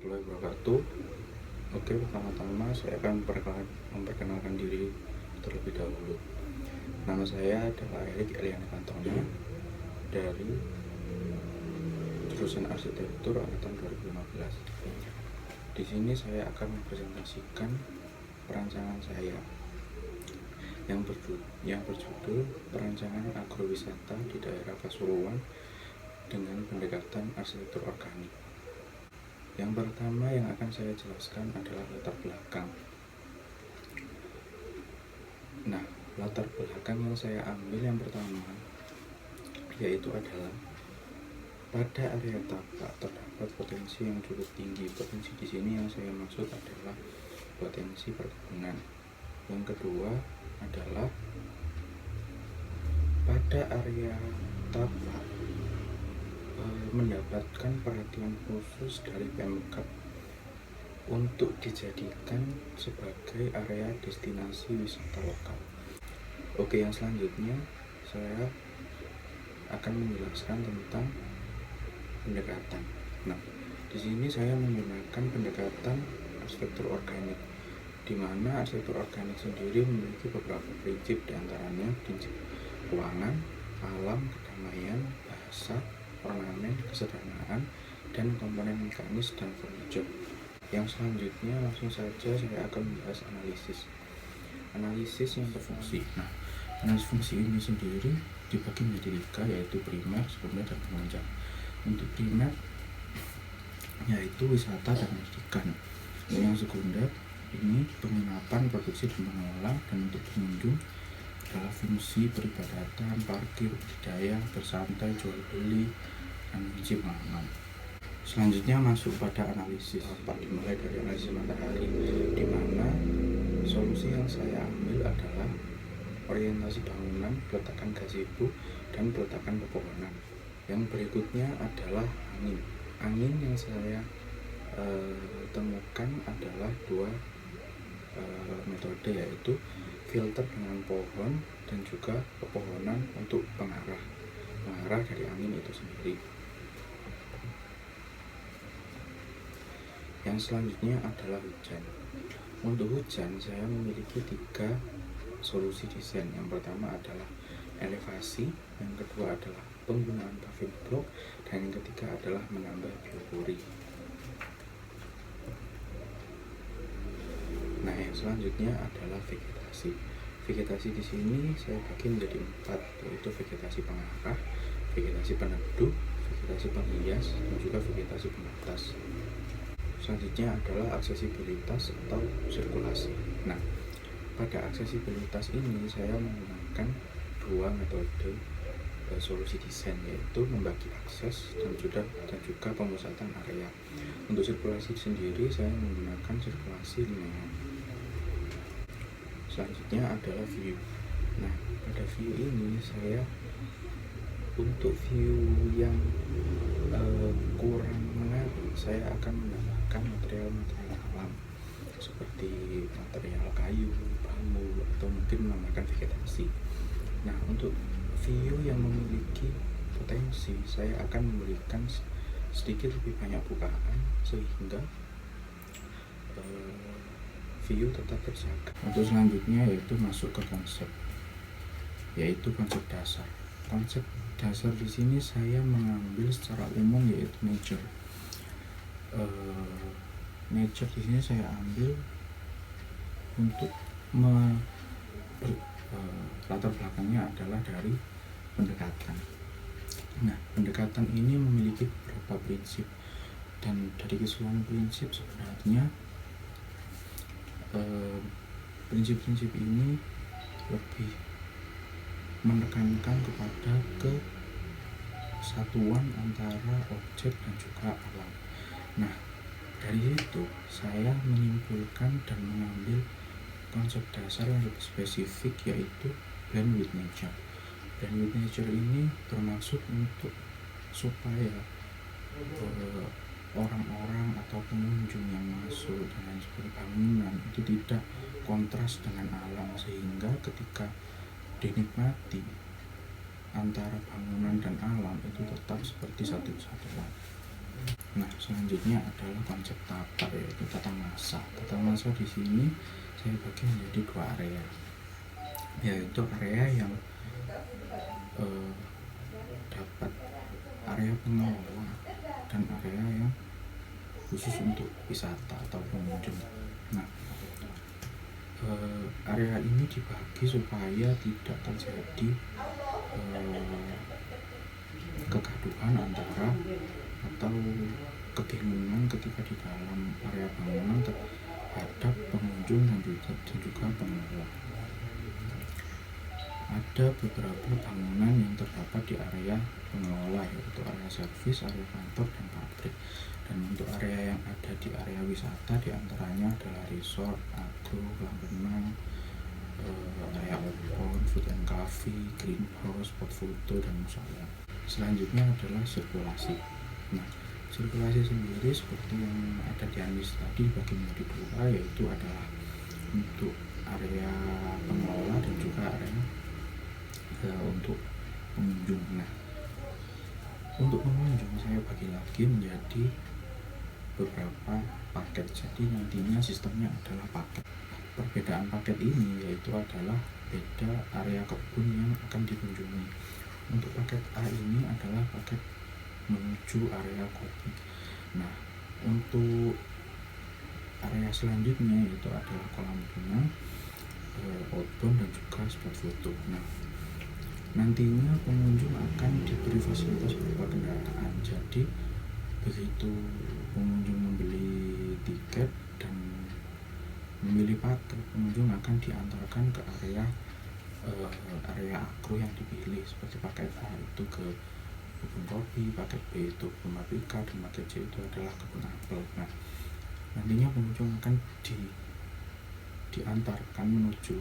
warahmatullahi wabarakatuh. Oke, pertama-tama saya akan memperkenalkan diri terlebih dahulu. Nama saya adalah Erik Eliana Cantona dari jurusan Arsitektur angkatan 2015. Di sini saya akan mempresentasikan perancangan saya yang berjudul Perancangan Agrowisata di Daerah Pasuruan dengan pendekatan arsitektur organik. Yang pertama yang akan saya jelaskan adalah latar belakang. Nah, latar belakang yang saya ambil yang pertama yaitu adalah pada area tapak terdapat potensi yang cukup tinggi. Potensi di sini yang saya maksud adalah potensi perkebunan. Yang kedua adalah pada area tapak mendapatkan perhatian khusus dari Pemkab untuk dijadikan sebagai area destinasi wisata lokal. Oke, yang selanjutnya saya akan menjelaskan tentang pendekatan. Nah, di sini saya menggunakan pendekatan arsitektur organik, di mana arsitektur organik sendiri memiliki beberapa prinsip, diantaranya prinsip ruangan, alam, kedamaian, bahasa, ornamen, kesederhanaan, dan komponen mekanis dan furniture. Yang selanjutnya langsung saja saya akan membahas analisis yang berfungsi. Nah, analisis fungsi ini sendiri dibagi menjadi 3, yaitu primer, sekunder, dan penunjang. Untuk primer yaitu wisata dan pendidikan. Yang sekunder ini penginapan, produksi, dan pengelola. Dan untuk pengunjung adalah fungsi peribadatan, parkir, budidaya, bersantai, jual beli, dan fungsi pengalaman. Selanjutnya masuk pada analisis. Dimulai dari analisis matahari, di mana solusi yang saya ambil adalah orientasi bangunan, peletakan gazebo, dan peletakan pepohonan. Yang berikutnya adalah angin. Angin yang saya temukan adalah 2 metode, yaitu filter dengan pohon dan juga pepohonan untuk pengarah dari angin itu sendiri. Yang selanjutnya adalah hujan. Untuk hujan saya memiliki 3 solusi desain. Yang pertama adalah elevasi, yang kedua adalah penggunaan paving block, dan yang ketiga adalah menambah biopori. Nah, yang selanjutnya adalah vegetasi. Vegetasi di sini saya bagi menjadi 4, yaitu vegetasi pengarah, vegetasi peneduh, vegetasi penghias, dan juga vegetasi pembatas. Selanjutnya adalah aksesibilitas atau sirkulasi. Nah, pada aksesibilitas ini saya menggunakan 2 metode solusi desain, yaitu membagi akses dan juga pemusatan area. Untuk sirkulasi sendiri saya menggunakan sirkulasi linear. Selanjutnya adalah view. Nah, pada view ini saya untuk view yang kurang menarik, saya akan menambahkan material-material alam seperti material kayu, bambu, atau mungkin menambahkan vegetasi. Nah, untuk view yang memiliki potensi, saya akan memberikan sedikit lebih banyak bukaan sehingga view tetap terjaga. Untuk selanjutnya yaitu masuk ke konsep, yaitu konsep dasar. Konsep dasar di sini saya mengambil secara umum yaitu nature. Nature di sini saya ambil untuk latar belakangnya adalah dari pendekatan. Nah, pendekatan ini memiliki beberapa prinsip, dan dari keseluruhan prinsip sebenarnya prinsip-prinsip ini lebih menekankan kepada kesatuan antara objek dan juga alam. Nah, dari itu saya menyimpulkan dan mengambil konsep dasar yang lebih spesifik, yaitu blend with nature. Blend with nature ini bermaksud untuk supaya orang-orang atau pengunjung yang masuk dan lain sebagainya bangunan itu tidak kontras dengan alam, sehingga ketika dinikmati antara bangunan dan alam itu tetap seperti satu kesatuan. Nah, selanjutnya adalah konsep tapak, yaitu tata masa. Tata masa di sini saya bagi menjadi dua area, yaitu area yang dapat area pengelola dan area yang khusus untuk wisata atau pengunjung. Nah, area ini dibagi supaya tidak terjadi kegaduhan antara atau kebingungan ketika di dalam area bangunan terhadap pengunjung dan juga pengelola. Ada beberapa bangunan yang terdapat di area pengelola, yaitu area servis, area kantor, dan pabrik. Dan untuk area yang ada di area wisata diantaranya adalah resort, agro, kolam renang, area open, food and cafe, greenhouse, spot foto, dan musala. Selanjutnya adalah sirkulasi. Nah, sirkulasi sendiri seperti yang ada di Anies tadi bagi menjadi dua, yaitu adalah untuk area pengelola dan juga area untuk pengunjung. Nah, untuk pengunjung saya bagi lagi menjadi beberapa paket. Jadi nantinya sistemnya adalah paket. Perbedaan paket ini yaitu adalah beda area kebun yang akan dikunjungi. Untuk paket A ini adalah paket menuju area kopi. Nah, untuk area selanjutnya yaitu adalah kolam renang, outbound, dan juga spot foto. Nah, nantinya pengunjung akan diberi fasilitas berupa kendaraan. Jadi begitu pengunjung membeli tiket dan memilih paket, pengunjung akan diantarkan ke area agro yang dipilih. Seperti paket A itu ke kebun kopi, paket B itu kebun paprika, dan paket C itu adalah kebun apel. Nah, nantinya pengunjung akan diantarkan menuju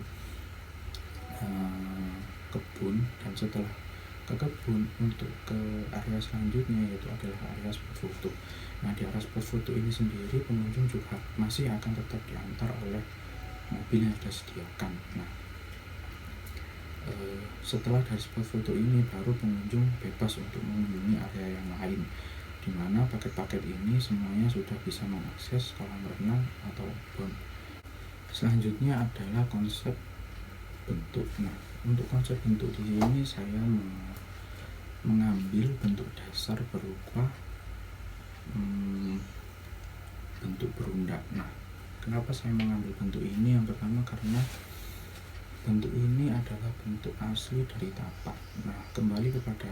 kebun, dan setelah ke kebun untuk ke area selanjutnya yaitu adalah area spot foto. Nah, di area spot foto ini sendiri pengunjung juga masih akan tetap diantar oleh mobil yang sudah disediakan. Nah, setelah dari spot foto ini baru pengunjung bebas untuk mengunjungi area yang lain, di mana paket-paket ini semuanya sudah bisa mengakses kolam renang atau outbound. Selanjutnya adalah konsep bentuk. Nah, untuk konsep bentuk di sini saya mengambil bentuk dasar berupa bentuk berundak. Nah, kenapa saya mengambil bentuk ini? Yang pertama karena bentuk ini adalah bentuk asli dari tapak. Nah, kembali kepada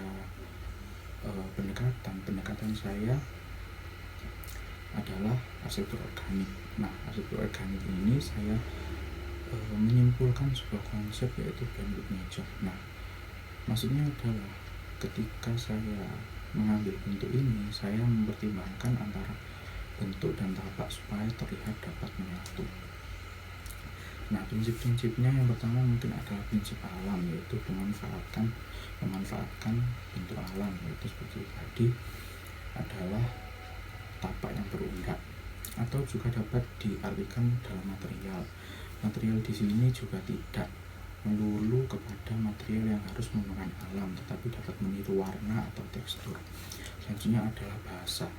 pendekatan saya adalah arsitektur organik. Nah, arsitektur organik ini saya menyimpulkan sebuah konsep yaitu bentuk meja. Nah, maksudnya adalah ketika saya mengambil bentuk ini, saya mempertimbangkan antara bentuk dan tapak supaya terlihat dapat menyatu. Nah, prinsip-prinsipnya yang pertama mungkin adalah prinsip alam, yaitu memanfaatkan bentuk alam, yaitu seperti tadi adalah tapak yang berundak, atau juga dapat diartikan dalam material. Material di sini juga tidak melulu kepada material yang harus menggunakan alam, tetapi dapat meniru warna atau tekstur. Selanjutnya adalah bahasa.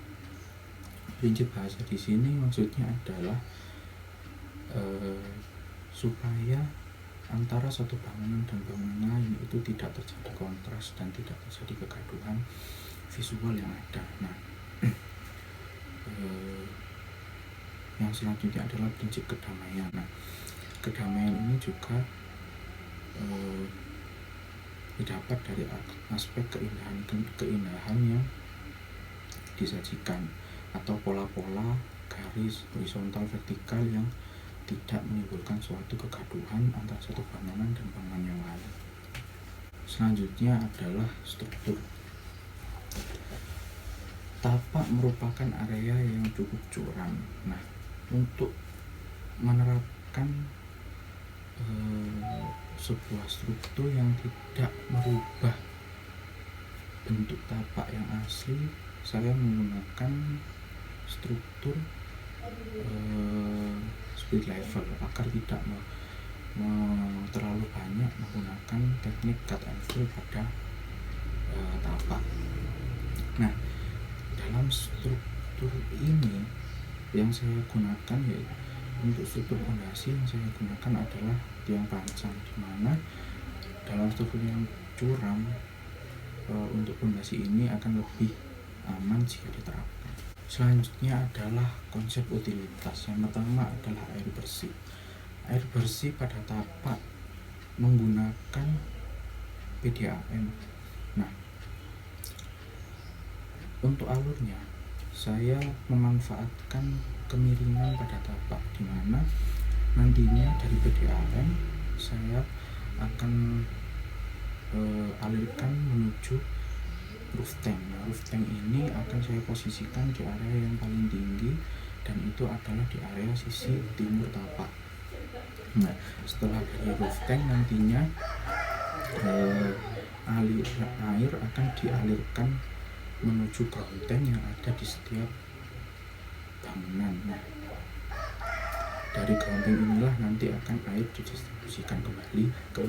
Prinsip bahasa di sini maksudnya adalah supaya antara satu bangunan dan bangunan lain itu tidak terjadi kontras dan tidak terjadi kegaduhan visual yang ada. Nah, yang selanjutnya adalah prinsip kedamaian. Nah, kedamaian ini juga didapat dari aspek keindahan yang disajikan atau pola-pola garis horizontal vertikal yang tidak menimbulkan suatu kegaduhan antara satu bangunan dan bangunan yang lain. Selanjutnya adalah struktur. Tapak merupakan area yang cukup curam. Nah, untuk menerapkan sebuah struktur yang tidak merubah bentuk tapak yang asli, saya menggunakan struktur split level agar tidak terlalu banyak menggunakan teknik cut and fill pada tapak. Nah, dalam struktur ini yang saya gunakan, ya untuk struktur fondasi yang saya gunakan adalah tiang pancang, dimana dalam struktur yang curam untuk fondasi ini akan lebih aman jika diterapkan. Selanjutnya adalah konsep utilitas. Yang pertama adalah air bersih. Air bersih pada tapak menggunakan PDAM. Nah, untuk alurnya saya memanfaatkan kemiringan pada tapak, di mana nantinya dari PDAM saya akan alirkan menuju roof tank. Nah, roof tank ini akan saya posisikan di area yang paling tinggi, dan itu adalah di area sisi timur tapak. Nah, setelah dari roof tank nantinya air akan dialirkan menuju ground tank yang ada di setiap bangunan. Nah, dari ground tank inilah nanti akan air didistribusikan kembali ke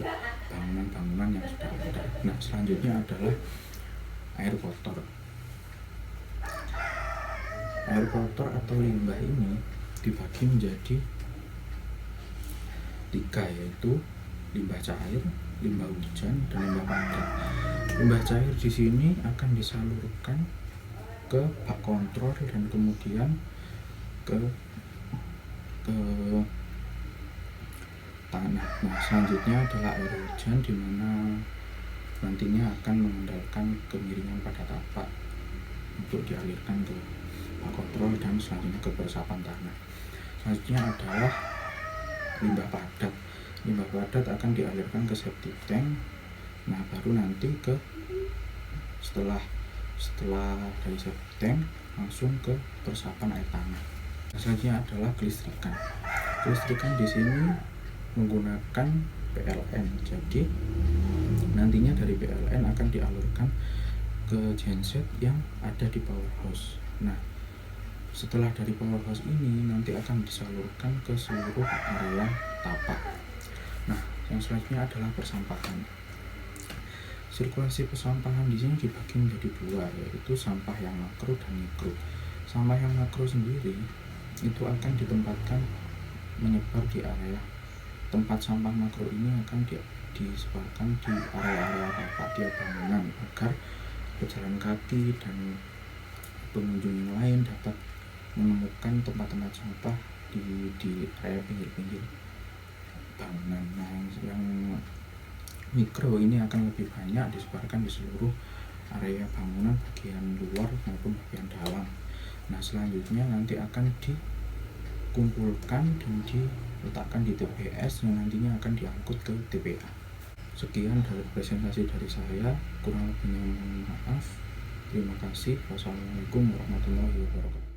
bangunan-bangunan yang sudah ada. Nah, selanjutnya adalah air kotor. Air kotor atau limbah ini dibagi menjadi 3, yaitu limbah cair, limbah hujan, dan limbah padat. Limbah cair di sini akan disalurkan ke bak kontrol dan kemudian ke tanah. Nah, selanjutnya adalah air hujan, di mana nantinya akan mengandalkan kemiringan pada tapak untuk dialirkan ke bak kontrol dan selanjutnya ke peresapan tanah. Selanjutnya adalah limbah padat. Limbah padat akan dialirkan ke septic tank. Nah, baru nanti setelah dari septic tank langsung ke peresapan air tanah. Selanjutnya adalah kelistrikan. Kelistrikan di sini menggunakan PLN. Jadi nantinya dari PLN akan dialurkan ke genset yang ada di powerhouse. Nah, setelah dari powerhouse ini nanti akan disalurkan ke seluruh area tapak. Nah, yang selanjutnya adalah persampahan. Sirkulasi persampahan di sini dibagi menjadi 2, yaitu sampah yang makro dan mikro. Sampah yang makro sendiri itu akan ditempatkan menyebar di area tempat sampah makro ini akan disebarkan di area-area tapak tiap bangunan agar pejalan kaki dan pengunjung yang lain dapat menemukan tempat-tempat sampah di area pinggir-pinggir bangunan. Nah, yang mikro ini akan lebih banyak disebarkan di seluruh area bangunan, bagian luar maupun bagian dalam. Nah, selanjutnya nanti akan dikumpulkan dan diletakkan di TPS yang nantinya akan diangkut ke TPA. Sekian dari presentasi dari saya, kurang lebihnya mohon maaf. Terima kasih. Wassalamualaikum warahmatullahi wabarakatuh.